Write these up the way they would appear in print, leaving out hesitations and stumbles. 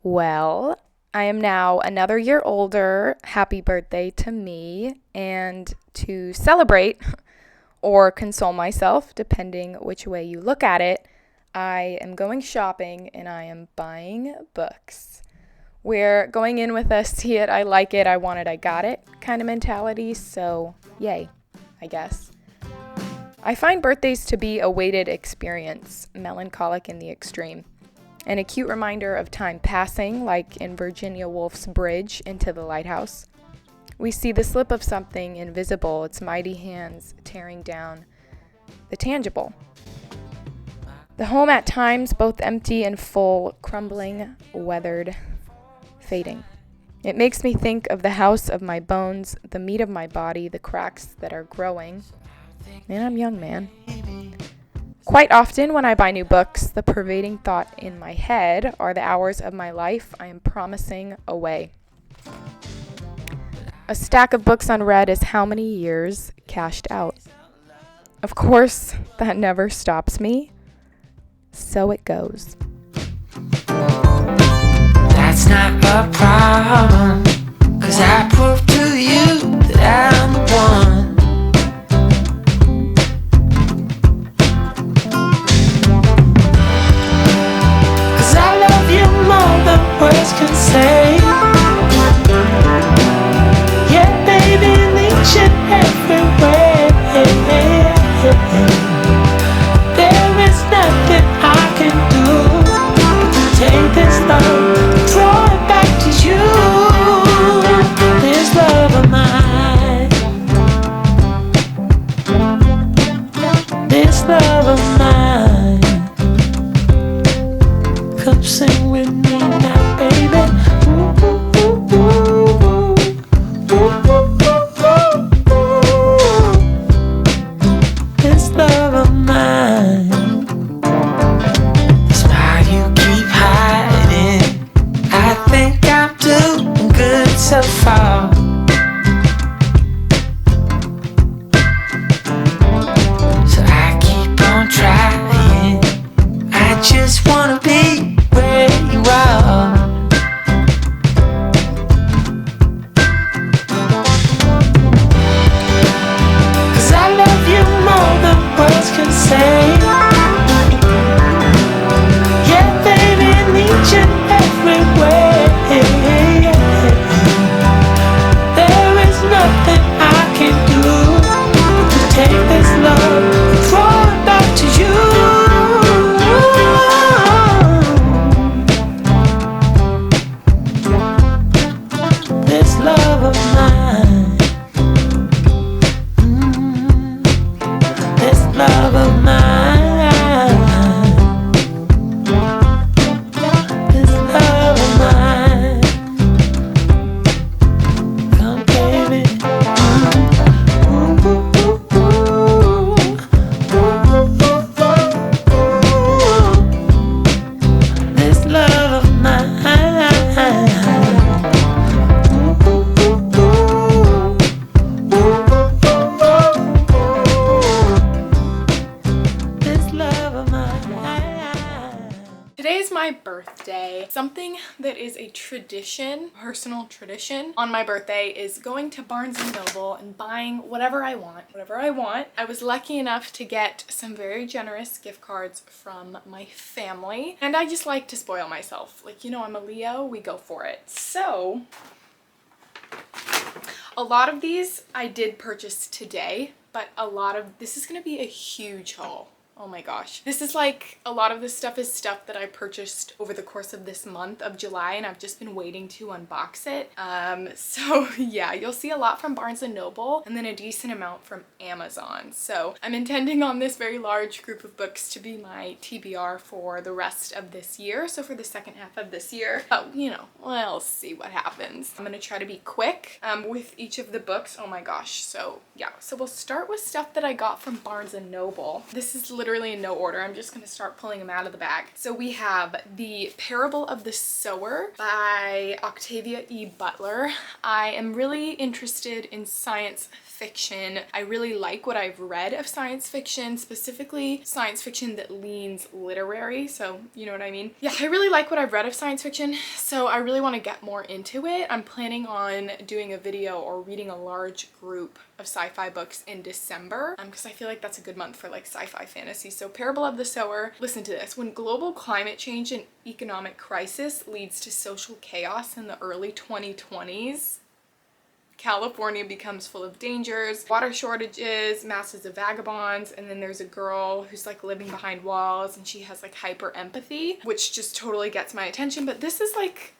Well, I am now another year older. Happy birthday to me. And to celebrate or console myself, depending which way you look at it, I am going shopping and I am buying books. We're going in with a see it, I like it, I want it, I got it kind of mentality, so yay, I guess. I find birthdays to be a weighted experience, melancholic in the extreme, and a cute reminder of time passing, like in Virginia Woolf's Bridge into the Lighthouse. We see the slip of something invisible, its mighty hands tearing down the tangible. The home at times both empty and full, crumbling, weathered, fading. It makes me think of the house of my bones, the meat of my body, the cracks that are growing. Man, I'm young, man. Quite often when I buy new books, the pervading thought in my head are the hours of my life I am promising away. A stack of books unread is how many years cashed out. Of course, that never stops me. So it goes. That's not a problem, 'cause I prove to you that I'm the one. 'Cause I love you more than words can say. Yeah, baby, in each and every way. There is nothing I can do to take this love, draw it back to you. This love of mine, this love of mine. Come sing with me now, baby. Ooh, ooh, ooh, ooh, ooh, ooh, ooh. This love of mine. Smile you keep hiding. I think I'm doing good so far. So I keep on trying. I just wanna be where you are. 'Cause I love you more than words can say. Yeah, baby, in each and every way. There is nothing I can do to take this love and draw it back to you. This love of mine. This love of mine. This love of mine. Come, baby. Ooh, ooh, ooh, ooh. Ooh, ooh, ooh, ooh. This love of mine. Ooh, ooh, ooh, ooh. This love of mine. Today's my birthday. Something that is a tradition, personal tradition, on my birthday is going to Barnes & Noble and buying whatever I want. I was lucky enough to get some very generous gift cards from my family, and I just like to spoil myself. Like, you know, I'm a Leo, we go for it. So, a lot of these I did purchase today, but this is gonna be a huge haul. Oh my gosh. This is like, a lot of this stuff is stuff that I purchased over the course of this month of July, and I've just been waiting to unbox it. So yeah, you'll see a lot from Barnes & Noble and then a decent amount from Amazon. So I'm intending on this very large group of books to be my TBR for the rest of this year. So for the second half of this year, but you know, we'll see what happens. I'm gonna try to be quick with each of the books. Oh my gosh. So yeah, so we'll start with stuff that I got from Barnes & Noble. This is literally literally in no order. I'm just going to start pulling them out of the bag. So we have The Parable of the Sower by Octavia E. Butler. I am really interested in science fiction. I really like what I've read of science fiction, specifically science fiction that leans literary, so you know what I mean? Yeah, I really like what I've read of science fiction, so I really want to get more into it. I'm planning on doing a video or reading a large group of sci-fi books in December, because I feel like that's a good month for like sci-fi fantasy. So Parable of the Sower, listen to this. When global climate change and economic crisis leads to social chaos in the early 2020s, California becomes full of dangers, water shortages, masses of vagabonds, and then there's a girl who's like living behind walls and she has like hyper empathy, which just totally gets my attention. But this is like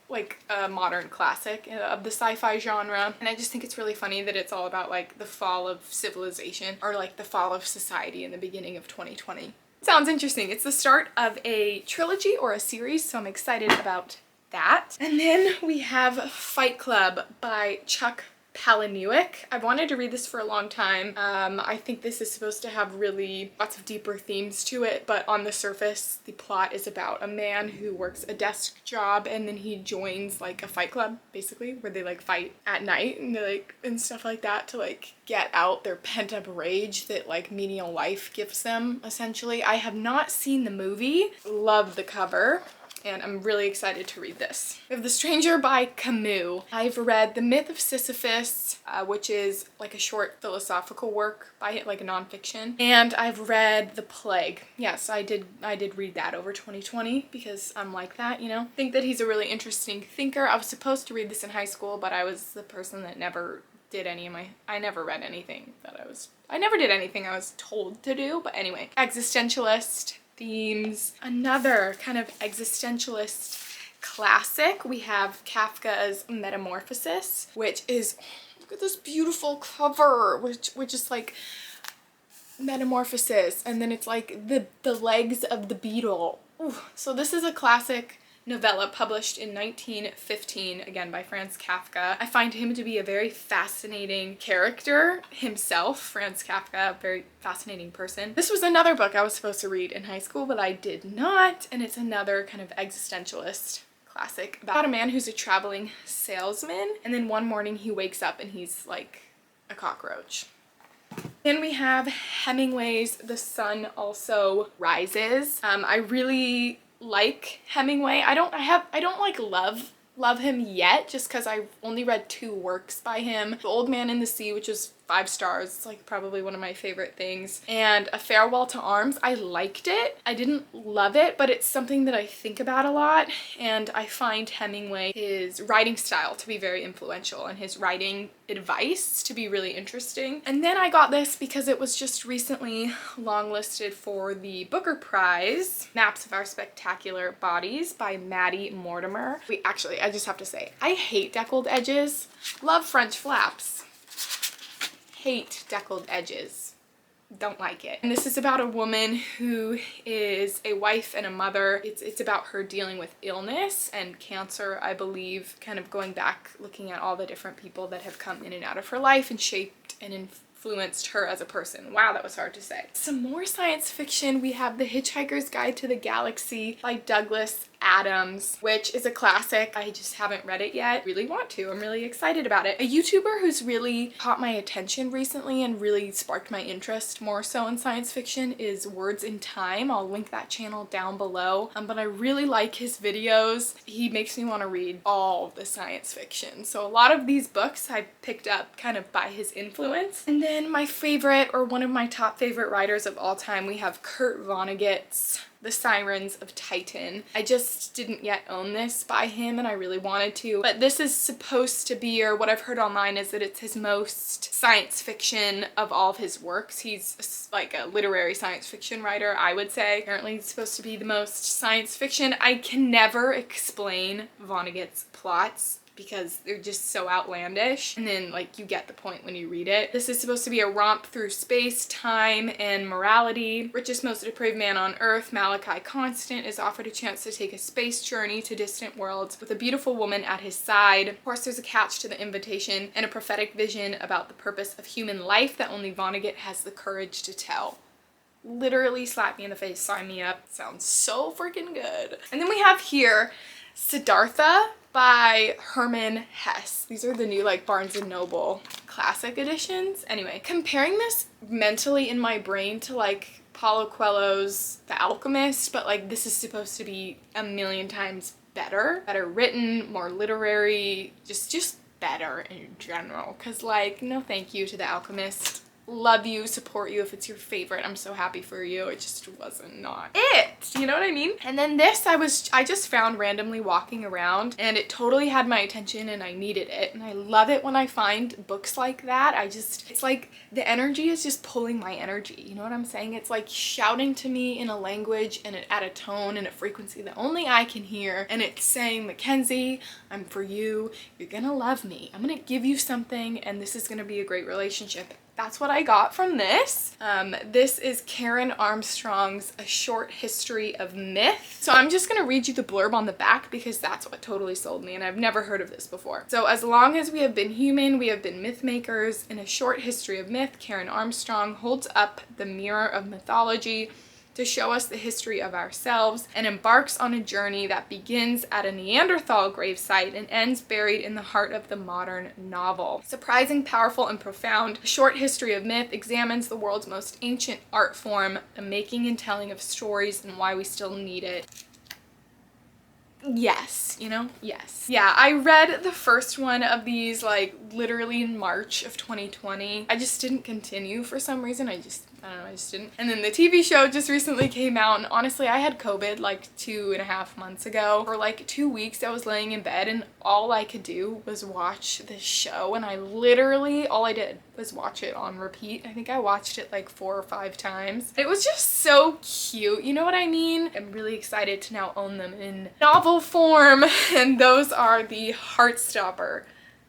a modern classic of the sci-fi genre, and I just think it's really funny that it's all about like the fall of civilization, or like the fall of society in the beginning of 2020. Sounds interesting. It's the start of a trilogy or a series, so I'm excited about that. And then we have Fight Club by Chuck Palahniuk. I've wanted to read this for a long time. I think this is supposed to have really lots of deeper themes to it, but on the surface, the plot is about a man who works a desk job and then he joins like a fight club, basically, where they like fight at night and they like and stuff like that to like get out their pent-up rage that like menial life gives them, essentially. I have not seen the movie. Love the cover, and I'm really excited to read this. We have The Stranger by Camus. I've read The Myth of Sisyphus, which is like a short philosophical work by it, like a nonfiction. And I've read The Plague. Yes, I did read that over 2020 because I'm like that, you know? I think that he's a really interesting thinker. I was supposed to read this in high school, but I was the person that never did I never read anything I never did anything I was told to do, but anyway. Existentialist themes. Another kind of existentialist classic, we have Kafka's Metamorphosis, which is, look at this beautiful cover, which is like metamorphosis, and then it's like the legs of the beetle. Ooh. So this is a classic novella published in 1915, again by Franz Kafka. I find him to be a very fascinating character himself. Franz Kafka, a very fascinating person. This was another book I was supposed to read in high school, but I did not, and it's another kind of existentialist classic about a man who's a traveling salesman, and then one morning he wakes up and he's like a cockroach. Then we have Hemingway's The Sun Also Rises. I really like Hemingway. I don't like love him yet, just because I've only read 2 works by him. The Old Man in the Sea, which is 5 stars. It's like probably one of my favorite things. And A Farewell to Arms. I liked it. I didn't love it, but it's something that I think about a lot, and I find Hemingway, his writing style to be very influential and his writing advice to be really interesting. And then I got this because it was just recently longlisted for the Booker Prize, Maps of Our Spectacular Bodies by Maddie Mortimer. I just have to say, I hate deckled edges. Love French flaps. Hate deckled edges. Don't like it. And this is about a woman who is a wife and a mother. It's about her dealing with illness and cancer, I believe, kind of going back, looking at all the different people that have come in and out of her life and shaped and influenced her as a person. Wow, that was hard to say. Some more science fiction. We have The Hitchhiker's Guide to the Galaxy by Douglas Adams, which is a classic. I just haven't read it yet. Really want to. I'm really excited about it. A YouTuber who's really caught my attention recently and really sparked my interest more so in science fiction is Words in Time. I'll link that channel down below. But I really like his videos. He makes me want to read all the science fiction. So a lot of these books I picked up kind of by his influence. And then my favorite, or one of my top favorite writers of all time, we have Kurt Vonnegut's The Sirens of Titan. I just didn't yet own this by him and I really wanted to, but this is supposed to be, or what I've heard online is that it's his most science fiction of all of his works. He's like a literary science fiction writer, I would say. Apparently it's supposed to be the most science fiction. I can never explain Vonnegut's plots because they're just so outlandish, and then like you get the point when you read it. This is supposed to be a romp through space, time, and morality. Richest, most depraved man on earth, Malachi Constant, is offered a chance to take a space journey to distant worlds with a beautiful woman at his side. Of course, there's a catch to the invitation and a prophetic vision about the purpose of human life that only Vonnegut has the courage to tell. literally slap me in the face, sign me up. Sounds so freaking good. And then we have here Siddhartha by Herman Hesse. These are the new like Barnes and Noble classic editions. Anyway, comparing this mentally in my brain to like Paulo Coelho's The Alchemist, but like this is supposed to be a million times better written, more literary, just better in general. Cause like, no thank you to The Alchemist. Love you, support you if it's your favorite. I'm so happy for you. It just wasn't not it. You know what I mean? And then this I just found randomly walking around and it totally had my attention and I needed it. And I love it when I find books like that. It's like the energy is just pulling my energy. You know what I'm saying? It's like shouting to me in a language and at a tone and a frequency that only I can hear. And it's saying, Mackenzie, I'm for you. You're gonna love me. I'm gonna give you something and this is gonna be a great relationship. That's what I got from this. This is Karen Armstrong's A Short History of Myth. So I'm just gonna read you the blurb on the back because that's what totally sold me and I've never heard of this before. So as long as we have been human, we have been myth makers. In A Short History of Myth, Karen Armstrong holds up the mirror of mythology to show us the history of ourselves and embarks on a journey that begins at a Neanderthal gravesite and ends buried in the heart of the modern novel. Surprising, powerful, and profound, A Short History of Myth examines the world's most ancient art form, the making and telling of stories, and why we still need it. Yes, you know? Yes. Yeah, I read the first one of these like literally in March of 2020. I just didn't continue for some reason. I don't know, I just didn't. And then the TV show just recently came out and honestly I had COVID like 2.5 months ago. For like 2 weeks I was laying in bed and all I could do was watch this show and all I did was watch it on repeat. I think I watched it like 4 or 5 times. It was just so cute, you know what I mean? I'm really excited to now own them in novel form and those are the Heartstopper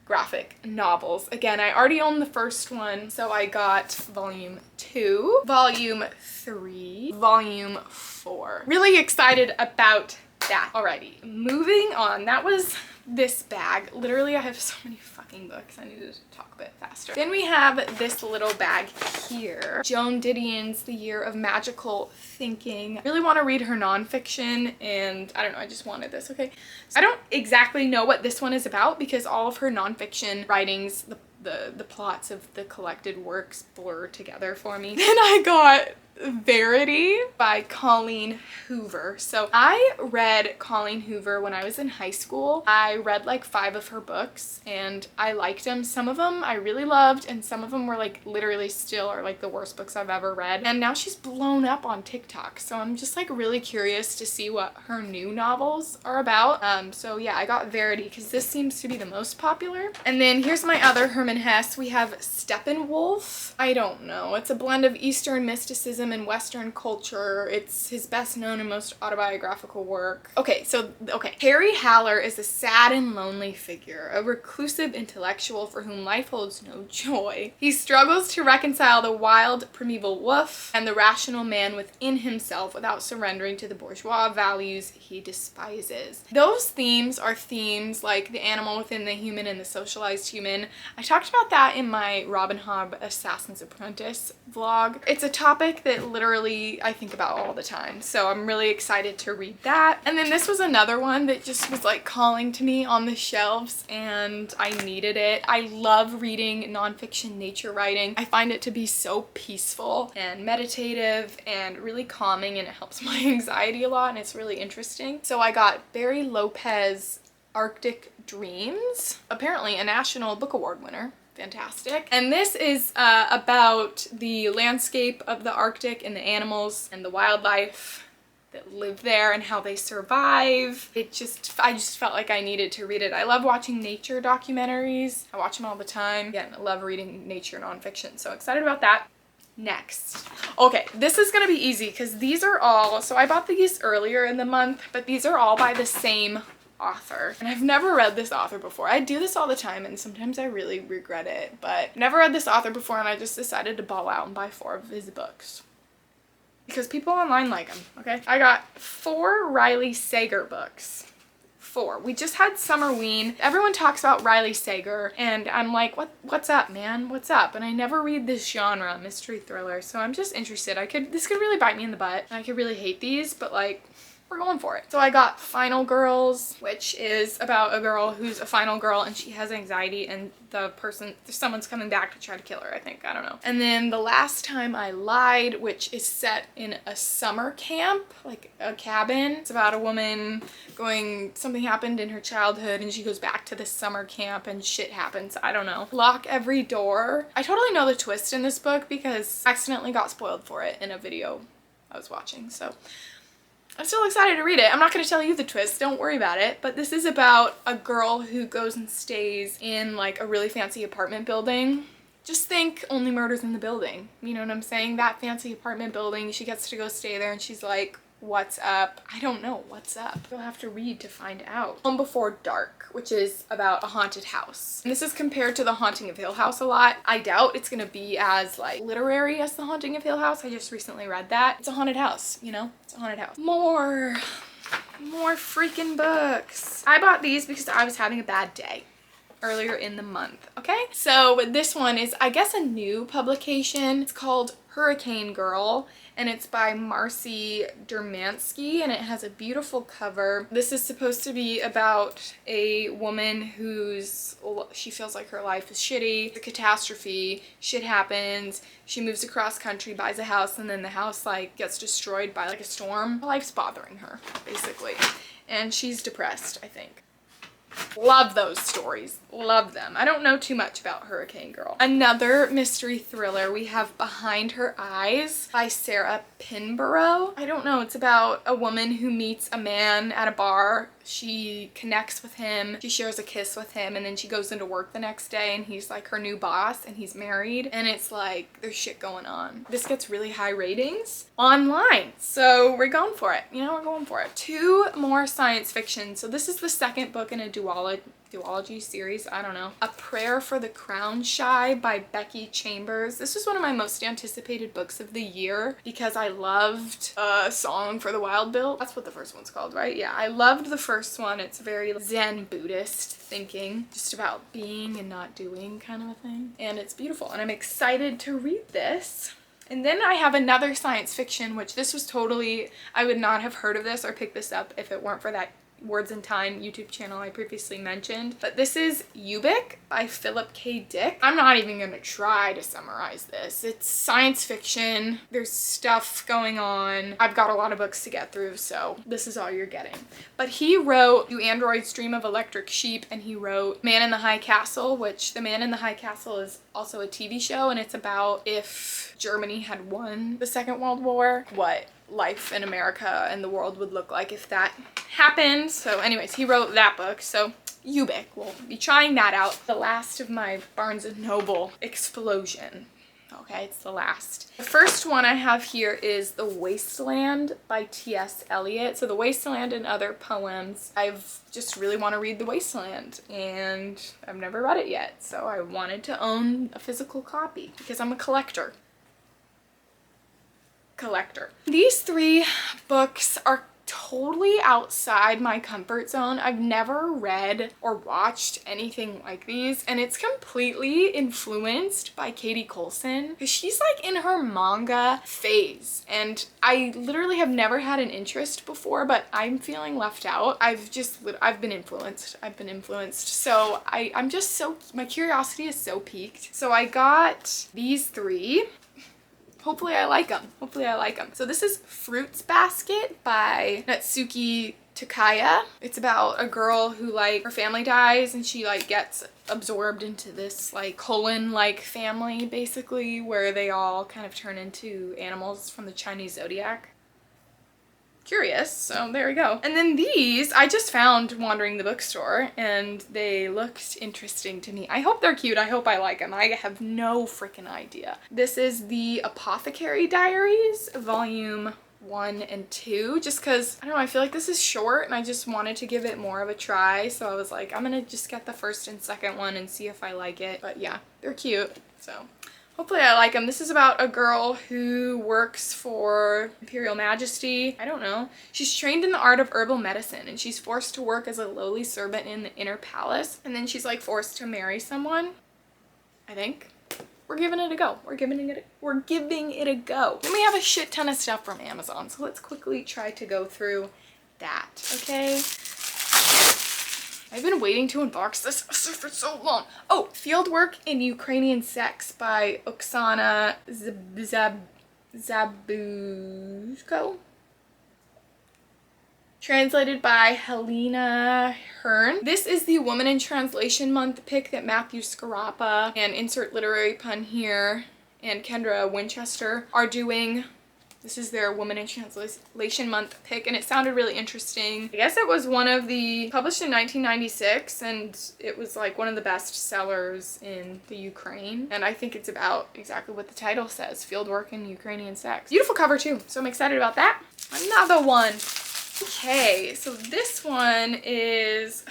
graphic novels. Again, I already own the first one, so I got volume 2, volume 3, volume 4. Really excited about that already. Moving on, that was this bag. Literally, I have so many fucking books. I needed to talk a bit faster. Then we have this little bag here. Joan Didion's The Year of Magical Thinking. I really want to read her nonfiction and I don't know, I just wanted this, okay? So I don't exactly know what this one is about because all of her nonfiction writings, the plots of the collected works blur together for me. Then I got Verity by Colleen Hoover. So I read Colleen Hoover when I was in high school. I read like 5 of her books and I liked them. Some of them I really loved and some of them were like literally still are like the worst books I've ever read. And now she's blown up on TikTok. So I'm just like really curious to see what her new novels are about. So yeah, I got Verity because this seems to be the most popular. And then here's my other Herman Hesse. We have Steppenwolf. I don't know. It's a blend of Eastern mysticism and Western culture. It's his best known and most autobiographical work. Okay. Harry Haller is a sad and lonely figure, a reclusive intellectual for whom life holds no joy. He struggles to reconcile the wild primeval wolf and the rational man within himself without surrendering to the bourgeois values he despises. Those themes are themes like the animal within the human and the socialized human. I talked about that in my Robin Hobb Assassin's Apprentice vlog. It's a topic that literally I think about all the time, so I'm really excited to read that. And then this was another one that just was like calling to me on the shelves and I needed it. I love reading nonfiction nature writing. I find it to be so peaceful and meditative and really calming and it helps my anxiety a lot and it's really interesting. So I got Barry Lopez Arctic Dreams, apparently a National Book Award winner. Fantastic. And this is about the landscape of the Arctic and the animals and the wildlife that live there and how they survive. I just felt like I needed to read it. I love watching nature documentaries. I watch them all the time. Again, I love reading nature nonfiction, so excited about that. Next. Okay, this is gonna be easy because these are all, so I bought these earlier in the month, but these are all by the same author. And I've never read this author before. I do this all the time and sometimes I really regret it, but never read this author before and I just decided to ball out and buy 4 of his books. Because people online like him, okay? I got 4 Riley Sager books 4. We just had Summerween. Everyone talks about Riley Sager, and I'm like, what's up, man? What's up? And I never read this genre, mystery thriller, so I'm just interested. This could really bite me in the butt, and I could really hate these, but like, we're going for it. So I got Final Girls, which is about a girl who's a final girl and she has anxiety, and someone's coming back to try to kill her, I think. I don't know. And then The Last Time I Lied, which is set in a summer camp, like a cabin. It's about a woman something happened in her childhood and she goes back to this summer camp and shit happens. I don't know. Lock Every Door. I totally know the twist in this book because I accidentally got spoiled for it in a video I was watching, so I'm still excited to read it. I'm not going to tell you the twist, don't worry about it, but this is about a girl who goes and stays in like a really fancy apartment building. Just think Only Murders in the Building. You know what I'm saying? That fancy apartment building, she gets to go stay there and she's like, what's up? I don't know what's up. You'll have to read to find out. Home Before Dark, which is about a haunted house. And this is compared to The Haunting of Hill House a lot. I doubt it's gonna be as like literary as The Haunting of Hill House. I just recently read that. It's a haunted house, you know? It's a haunted house. More freaking books. I bought these because I was having a bad day earlier in the month, okay? So this one is, I guess, a new publication. It's called Hurricane Girl, and it's by Marcy Dermansky, and it has a beautiful cover. This is supposed to be about a woman she feels like her life is shitty. It's a catastrophe. Shit happens. She moves across country, buys a house, and then the house like gets destroyed by like a storm. Life's bothering her, basically. And she's depressed, I think. Love those stories. Love them. I don't know too much about Hurricane Girl. Another mystery thriller, we have Behind Her Eyes by Sarah Pinborough. I don't know. It's about a woman who meets a man at a bar. She connects with him. She shares a kiss with him, and then she goes into work the next day and he's like her new boss and he's married, and it's like there's shit going on. This gets really high ratings online, so we're going for it. You know, we're going for it. 2 more science fiction. So this is the second book in a duology series. I don't know. A Prayer for the Crown Shy by Becky Chambers. This was one of my most anticipated books of the year because I loved Song for the Wild Bill. That's what the first one's called, right? Yeah, I loved the first one. It's very Zen Buddhist thinking, just about being and not doing kind of a thing. And it's beautiful, and I'm excited to read this. And then I have another science fiction, which this was totally, I would not have heard of this or picked this up if it weren't for that Words in Time YouTube channel I previously mentioned. But this is Ubik by Philip K. Dick. I'm not even gonna try to summarize this. It's science fiction. There's stuff going on. I've got a lot of books to get through, so this is all you're getting. But he wrote Do Androids Dream of Electric Sheep, and he wrote Man in the High Castle, which The Man in the High Castle is also a TV show, and it's about if Germany had won the Second World War, what life in America and the world would look like if that happened. So anyways, he wrote that book. So Ubik, we'll be trying that out. The last of my Barnes & Noble explosion. Okay, it's the last. The first one I have here is The Wasteland by T.S. Eliot. So The Wasteland and Other Poems. I've just really want to read The Wasteland, and I've never read it yet. So I wanted to own a physical copy because I'm a collector. These 3 books are totally outside my comfort zone. I've never read or watched anything like these, and it's completely influenced by Katie Coulson because she's like in her manga phase, and I literally have never had an interest before, but I'm feeling left out. I've been influenced. So I'm just so, my curiosity is so piqued. So I got these 3. Hopefully I like them. So this is Fruits Basket by Natsuki Takaya. It's about a girl who like her family dies and she like gets absorbed into this like colon-like family basically, where they all kind of turn into animals from the Chinese zodiac. Curious, so there we go. And then these I just found wandering the bookstore and they looked interesting to me. I hope they're cute. I hope I like them. I have no freaking idea. This is the Apothecary Diaries, volume 1 and 2, just because I don't know, I feel like this is short and I just wanted to give it more of a try, so I was like, I'm gonna just get the first and second one and see if I like it. But yeah, they're cute, so Hopefully I like them. This is about a girl who works for Imperial Majesty. I don't know. She's trained in the art of herbal medicine, and she's forced to work as a lowly servant in the inner palace. And then she's like forced to marry someone, I think. We're giving it a go. We're giving it a go. Then we have a shit ton of stuff from Amazon. So let's quickly try to go through that, okay? I've been waiting to unbox this for so long. Oh, Fieldwork in Ukrainian Sex by Oksana Zabuzko. Translated by Helena Hearn. This is the Woman in Translation Month pick that Matthew Scarapa and insert literary pun here and Kendra Winchester are doing. This is their Woman in Translation Month pick, and it sounded really interesting. I guess it was published in 1996, and it was like one of the best sellers in the Ukraine. And I think it's about exactly what the title says, Fieldwork in Ukrainian Sex. Beautiful cover too, so I'm excited about that. Another one. Okay, so this was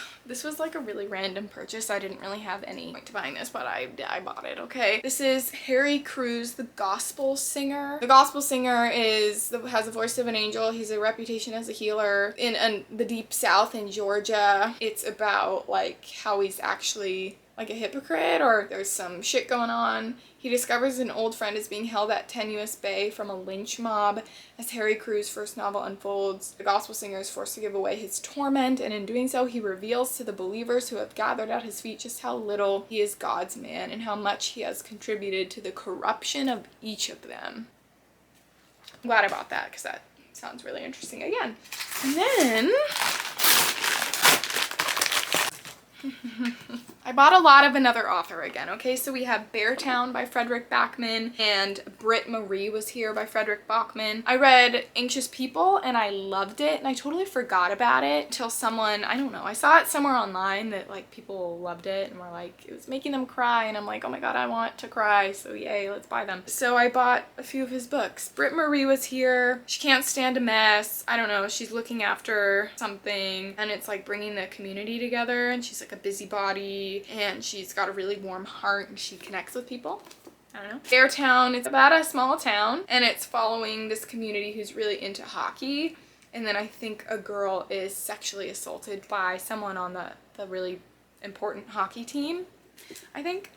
like a really random purchase. I didn't really have any point to buying this, but I bought it, okay? This is Harry Cruz, the Gospel Singer. The Gospel Singer has the voice of an angel. He's a reputation as a healer in the deep south in Georgia. It's about like how he's actually like a hypocrite, or there's some shit going on. He discovers an old friend is being held at tenuous bay from a lynch mob. As Harry Cruz's first novel unfolds, the gospel singer is forced to give away his torment, and in doing so, he reveals to the believers who have gathered at his feet just how little he is God's man and how much he has contributed to the corruption of each of them. I'm glad I bought that because that sounds really interesting again. And then I bought a lot of another author again, okay? So we have Beartown by Frederick Backman, and Britt Marie was here by Frederick Backman. I read Anxious People and I loved it, and I totally forgot about it until someone, I don't know, I saw it somewhere online that like people loved it and were like, it was making them cry, and I'm like, oh my god, I want to cry, so yay, let's buy them. So I bought a few of his books. Britt Marie was here. She can't stand a mess. I don't know, she's looking after something, and it's like bringing the community together, and she's like a busybody, and she's got a really warm heart, and she connects with people. I don't know. Beartown, it's about a small town, and it's following this community who's really into hockey, and then I think a girl is sexually assaulted by someone on the really important hockey team, I think.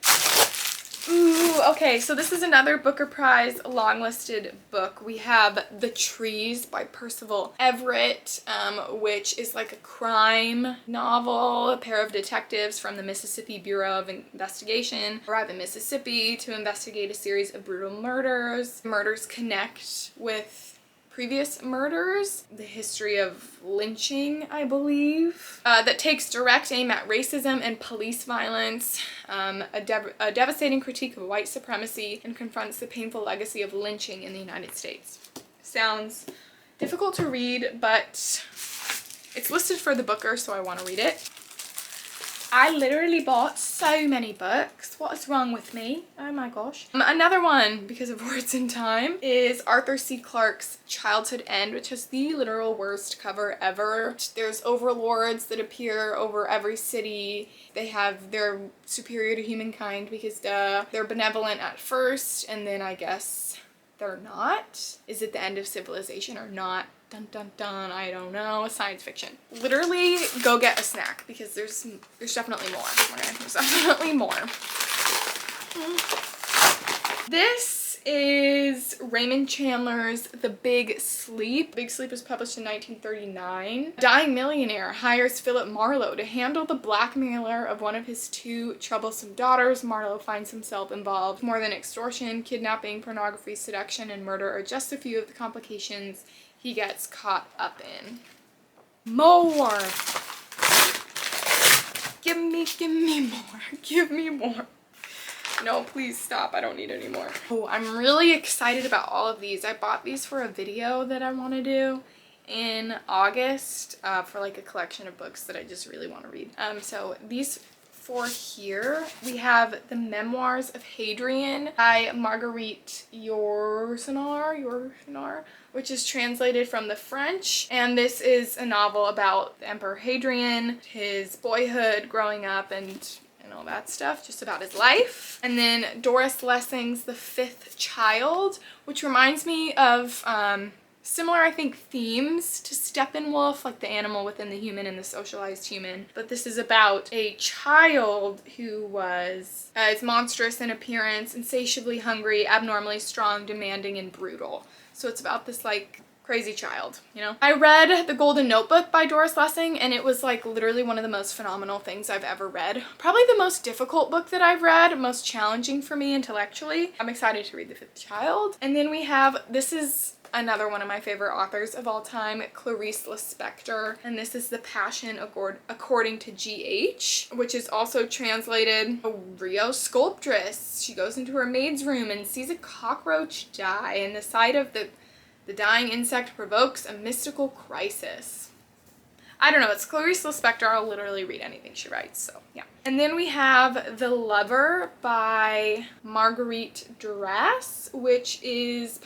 Ooh, okay, so this is another Booker Prize long-listed book. We have The Trees by Percival Everett, which is like a crime novel. A pair of detectives from the Mississippi Bureau of Investigation arrive in Mississippi to investigate a series of brutal murders. Murders connect with previous murders, the history of lynching, I believe, that takes direct aim at racism and police violence, a devastating critique of white supremacy, and confronts the painful legacy of lynching in the United States. Sounds difficult to read, but it's listed for the Booker, so I want to read it. I literally bought so many books. What is wrong with me? Oh my gosh. Another one, because of Words in Time, is Arthur C. Clarke's Childhood End, which has the literal worst cover ever. There's overlords that appear over every city. They're superior to humankind because they're benevolent at first, and then I guess they're not. Is it the end of civilization or not? Dun dun dun, I don't know. Science fiction. Literally go get a snack because there's definitely more. There's definitely more. This is Raymond Chandler's The Big Sleep. Big Sleep was published in 1939. Dying millionaire hires Philip Marlowe to handle the blackmailer of one of his two troublesome daughters. Marlowe finds himself involved. More than extortion, kidnapping, pornography, seduction, and murder are just a few of the complications he gets caught up in. More! Give me more. Give me more. No, please stop. I don't need any more. Oh, I'm really excited about all of these. I bought these for a video that I want to do in August for like a collection of books that I just really want to read. So these four here, we have The Memoirs of Hadrian by Marguerite Yourcenar, which is translated from the French, and this is a novel about the Emperor Hadrian, his boyhood, growing up, and and all that stuff, just about his life. And then Doris Lessing's The Fifth Child, which reminds me of similar, I think, themes to Steppenwolf, like the animal within the human and the socialized human. But this is about a child who is monstrous in appearance, insatiably hungry, abnormally strong, demanding, and brutal. So it's about this like crazy child, you know? I read The Golden Notebook by Doris Lessing, and it was like literally one of the most phenomenal things I've ever read. Probably the most difficult book that I've read, most challenging for me intellectually. I'm excited to read The Fifth Child. And then we have, this is another one of my favorite authors of all time, Clarice Lispector, and this is The Passion According to G.H., which is also translated a Rio sculptress. She goes into her maid's room and sees a cockroach die, and the sight of the dying insect provokes a mystical crisis. I don't know, it's Clarice Lispector. I'll literally read anything she writes, so yeah. And then we have The Lover by Marguerite Duras, which is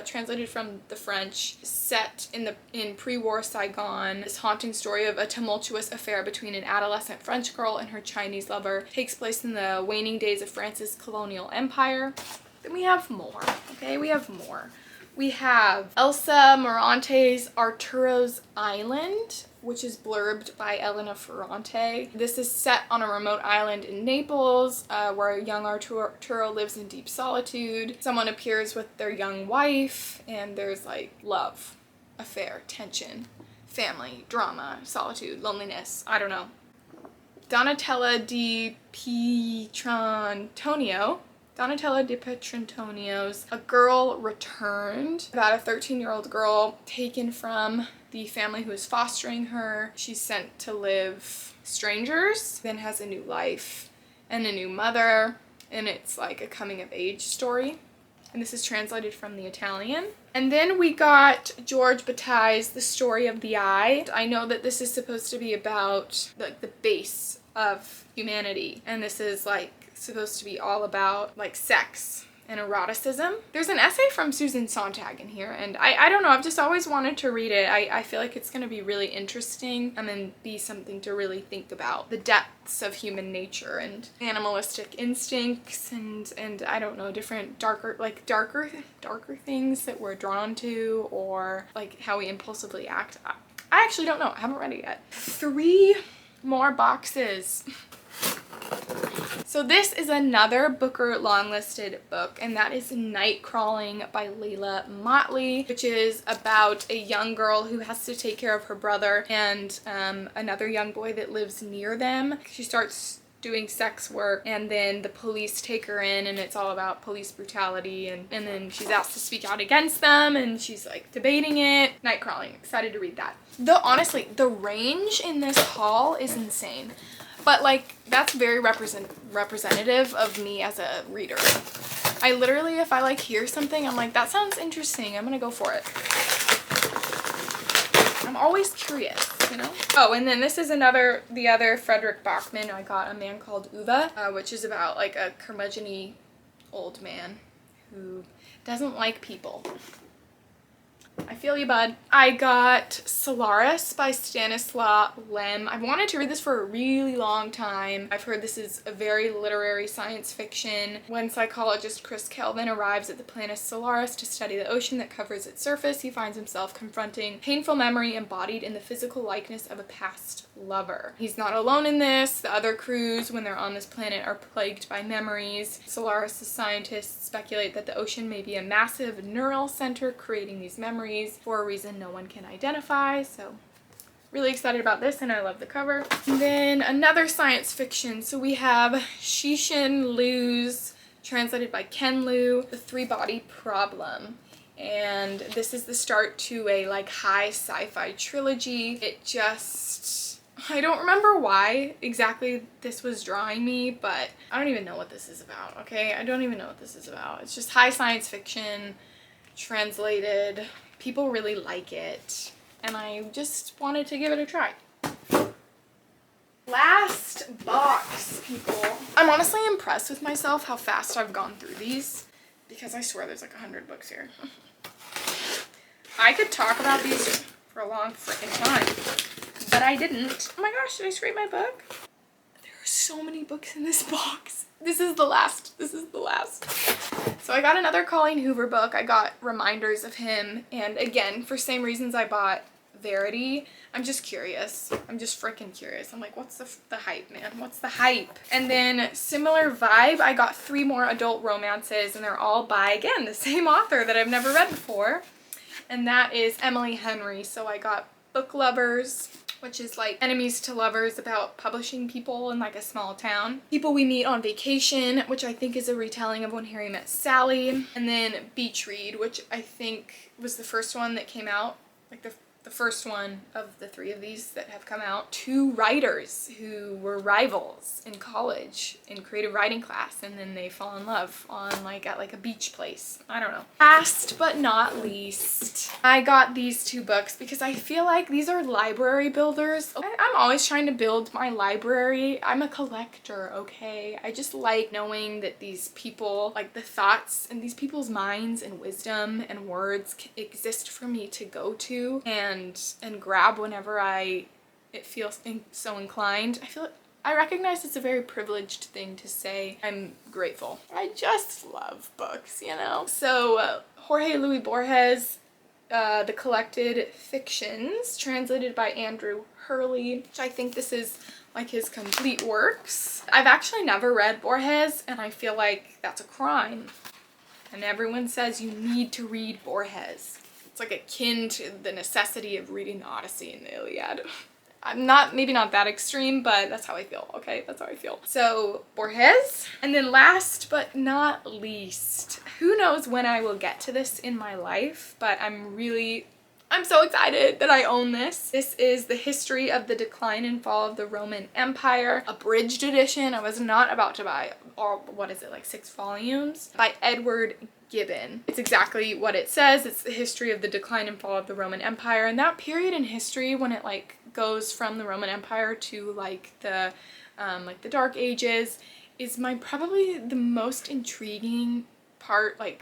translated from the French, set in pre-war Saigon. This haunting story of a tumultuous affair between an adolescent French girl and her Chinese lover takes place in the waning days of France's colonial empire. Then we have more, okay? We have more. We have Elsa Morante's Arturo's Island, which is blurbed by Elena Ferrante. This is set on a remote island in Naples, where young Arturo lives in deep solitude. Someone appears with their young wife, and there's like love, affair, tension, family, drama, solitude, loneliness, I don't know. Donatella di Petrantonio's A Girl Returned, about a 13-year-old girl taken from the family who is fostering her. She's sent to live strangers, then has a new life and a new mother, and it's like a coming-of-age story. And this is translated from the Italian. And then we got George Bataille's The Story of the Eye. I know that this is supposed to be about like the base of humanity, and this is like supposed to be all about like sex and eroticism. There's an essay from Susan Sontag in here, and I don't know, I've just always wanted to read it. I feel like it's going to be really interesting and be something to really think about. The depths of human nature and animalistic instincts and I don't know, different darker things that we're drawn to, or like how we impulsively act. I actually don't know. I haven't read it yet. 3 more boxes. So this is another Booker longlisted book, and that is Night Crawling by Layla Motley, which is about a young girl who has to take care of her brother and another young boy that lives near them. She starts doing sex work, and then the police take her in, and it's all about police brutality, and then she's asked to speak out against them, and she's like debating it. Night Crawling, excited to read that. Honestly, the range in this haul is insane. But like, that's very representative of me as a reader. I literally, if I like hear something, I'm like, that sounds interesting, I'm gonna go for it. I'm always curious, you know? Oh, and then this is the other Frederick Backman. I got A Man Called Uwe, which is about like a curmudgeon-y old man who doesn't like people. I feel you, bud. I got Solaris by Stanislaw Lem. I've wanted to read this for a really long time. I've heard this is a very literary science fiction. When psychologist Chris Kelvin arrives at the planet Solaris to study the ocean that covers its surface, he finds himself confronting painful memory embodied in the physical likeness of a past lover. He's not alone in this. The other crews, when they're on this planet, are plagued by memories. Solaris' scientists speculate that the ocean may be a massive neural center creating these memories for a reason no one can identify. So really excited about this, and I love the cover. And then another science fiction. So we have Cixin Liu's, translated by Ken Liu, The Three-Body Problem. And this is the start to a like high sci-fi trilogy. I don't remember why exactly this was drawing me, but I don't even know what this is about, okay? I don't even know what this is about. It's just high science fiction, translated. People really like it, and I just wanted to give it a try. Last box, people. I'm honestly impressed with myself how fast I've gone through these, because I swear there's like 100 books here. I could talk about these for a long freaking time, but I didn't. Oh my gosh, did I scrape my book? There are so many books in this box. This is the last. So I got another Colleen Hoover book. I got reminders of him, and again, for same reasons I bought Verity. I'm just curious. I'm just freaking curious. I'm like, what's the hype, man? What's the hype? And then similar vibe, I got 3 more adult romances, and they're all by, again, the same author that I've never read before, and that is Emily Henry. So I got Book Lovers, which is like enemies to lovers, about publishing people in like a small town. People We Meet on Vacation, which I think is a retelling of When Harry Met Sally. And then Beach Read, which I think was the first one that came out, like the first one of the 3 of these that have come out. 2 writers who were rivals in college in creative writing class, and then they fall in love on at like a beach place. I don't know. Last but not least, I got these 2 books because I feel like these are library builders. I'm always trying to build my library. I'm a collector, okay? I just like knowing that these people, like the thoughts and these people's minds and wisdom and words exist for me to go to and grab whenever it feels so inclined. I recognize it's a very privileged thing to say. I'm grateful. I just love books, you know? So Jorge Luis Borges, The Collected Fictions, translated by Andrew Hurley, which I think this is like his complete works. I've actually never read Borges, and I feel like that's a crime. And everyone says you need to read Borges. It's like akin to the necessity of reading the Odyssey and the Iliad. Maybe not that extreme, but that's how I feel, okay? That's how I feel. So, Borges. And then last but not least, who knows when I will get to this in my life, but I'm so excited that I own this. This is The History of the Decline and Fall of the Roman Empire, abridged edition. I was not about to buy all, what is it, like 6 volumes, by Edward Gibbon. It's exactly what it says. It's the history of the decline and fall of the Roman Empire, and that period in history when it like goes from the Roman Empire to like the Dark Ages is probably the most intriguing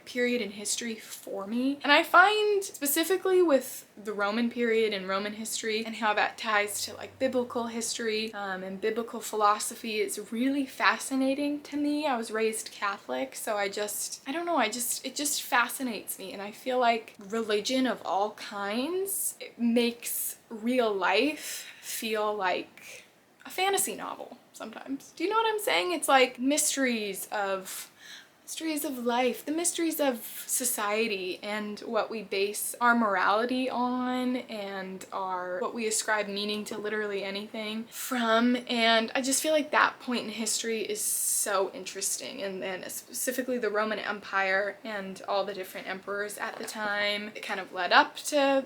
period in history for me. And I find specifically with the Roman period and Roman history and how that ties to like biblical history and biblical philosophy is really fascinating to me. I was raised Catholic, so I don't know, it just fascinates me, and I feel like religion of all kinds, it makes real life feel like a fantasy novel sometimes. Do you know what I'm saying? It's like mysteries of life, the mysteries of society, and what we base our morality on, and what we ascribe meaning to literally anything from. And I just feel like that point in history is so interesting, and then specifically the Roman Empire and all the different emperors at the time. It kind of led up to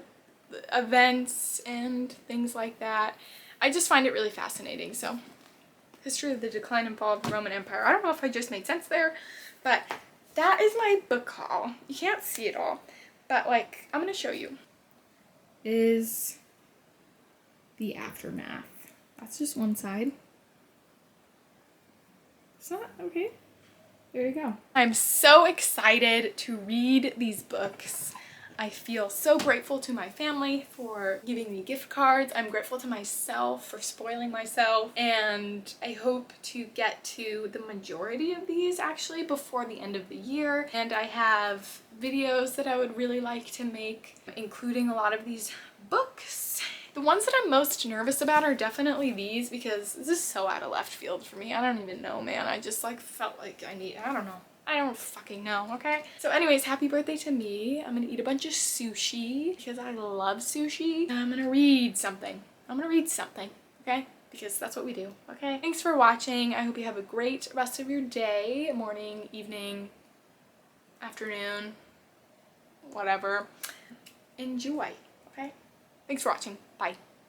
events and things like that. I just find it really fascinating. So, History of the Decline and Fall of the Roman Empire. I don't know if I just made sense there, but that is my book haul. You can't see it all, but like, I'm gonna show you. Is the aftermath. That's just one side. It's not okay. There you go. I'm so excited to read these books. I feel so grateful to my family for giving me gift cards. I'm grateful to myself for spoiling myself, and I hope to get to the majority of these actually before the end of the year. And I have videos that I would really like to make, including a lot of these books. The ones that I'm most nervous about are definitely these, because this is so out of left field for me. I don't even know, man. I just like felt like I don't know. I don't fucking know, okay? So anyways, happy birthday to me. I'm gonna eat a bunch of sushi because I love sushi. I'm gonna read something. Okay? Because that's what we do, okay? Thanks for watching. I hope you have a great rest of your day, morning, evening, afternoon, whatever. Enjoy, okay? Thanks for watching. Bye.